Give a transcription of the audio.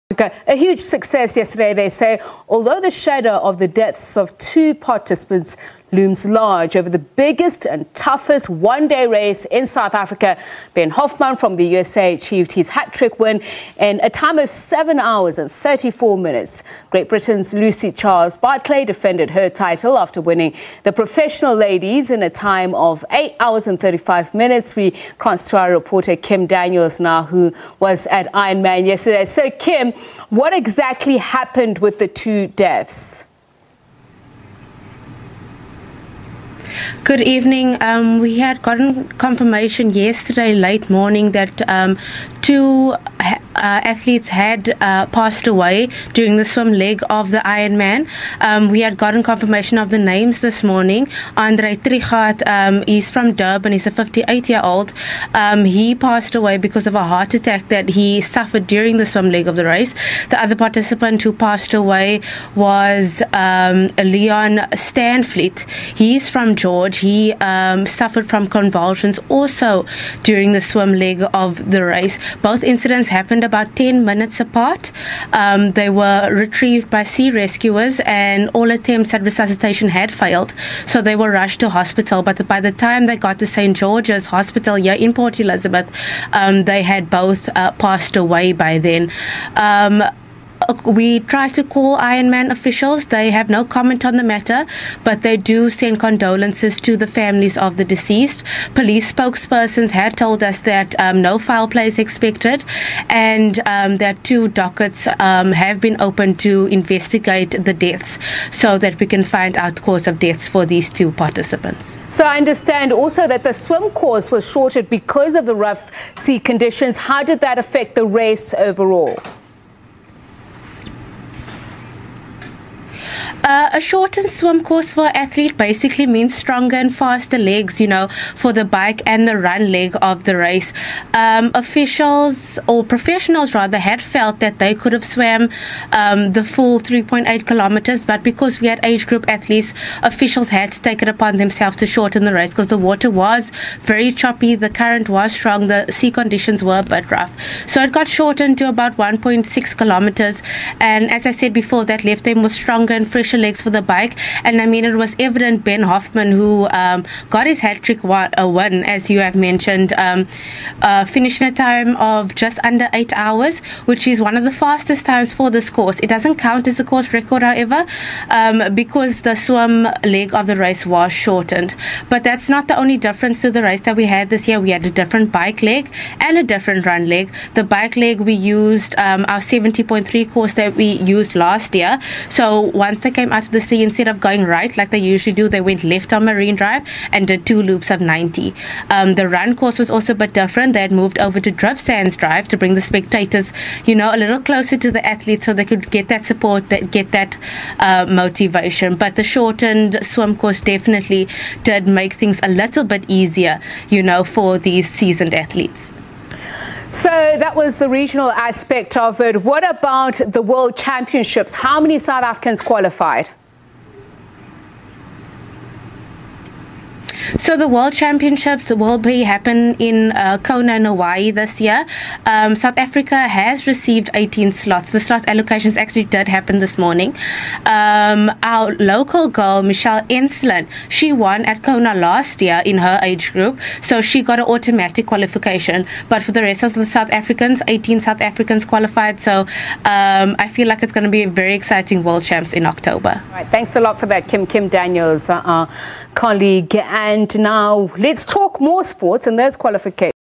A huge success yesterday, they say, although the shadow of the deaths of two participants looms large over the biggest and toughest one-day race in South Africa. Ben Hoffman from the USA achieved his hat-trick win in a time of 7 hours and 34 minutes. Great Britain's Lucy Charles-Barclay defended her title after winning the professional ladies in a time of 8 hours and 35 minutes. We cross to our reporter Kim Daniels now, who was at Ironman yesterday. So Kim, what exactly happened with the two deaths? Good evening. We had gotten confirmation yesterday late morning that two athletes had passed away during the swim leg of the Ironman. We had gotten confirmation of the names this morning. Andre Trigaat, he's from Durban, he's a 58-year-old. He passed away because of a heart attack that he suffered during the swim leg of the race. The other participant who passed away was Leon Stanfleet. He's from George. He suffered from convulsions also during the swim leg of the race. Both incidents happened about 10 minutes apart. They were retrieved by sea rescuers and all attempts at resuscitation had failed. So they were rushed to hospital. But by the time they got to St. George's Hospital here in Port Elizabeth, they had both passed away by then. We tried to call Ironman officials. They have no comment on the matter, but they do send condolences to the families of the deceased. Police spokespersons had told us that no foul play is expected and that two dockets have been opened to investigate the deaths so that we can find out the cause of deaths for these two participants. So I understand also that the swim course was shortened because of the rough sea conditions. How did that affect the race overall? A shortened swim course for athlete basically means stronger and faster legs, for the bike and the run leg of the race. Officials, or professionals rather, had felt that they could have swam the full 3.8 kilometers, but because we had age group athletes, officials had to take it upon themselves to shorten the race because the water was very choppy, the current was strong, the sea conditions were a bit rough. So it got shortened to about 1.6 kilometers, and as I said before, that left them with stronger and fresher legs for the bike. And I mean, it was evident Ben Hoffman, who got his hat-trick win, as you have mentioned, finished in a time of just under 8 hours, which is one of the fastest times for this course. It doesn't count as a course record, however, because the swim leg of the race was shortened. But that's not the only difference to the race that we had this year. We had a different bike leg and a different run leg. The bike leg, we used our 70.3 course that we used last year. So once they came out of the sea, instead of going right like they usually do, they went left on Marine Drive and did 2 loops of 90. The run course was also a bit different. They had moved over to Drift Sands Drive to bring the spectators, a little closer to the athletes so they could get that support, get that motivation. But the shortened swim course definitely did make things a little bit easier, for these seasoned athletes. So that was the regional aspect of it. What about the World Championships? How many South Africans qualified? So the World Championships will happen in Kona, in Hawaii this year. South Africa has received 18 slots. The slot allocations actually did happen this morning. Our local girl, Michelle Enslin, she won at Kona last year in her age group, so she got an automatic qualification. But for the rest of the South Africans, 18 South Africans qualified. So I feel like it's going to be a very exciting World Champs in October. All right, thanks a lot for that, Kim Daniels, our colleague. And now let's talk more sports and those qualifications.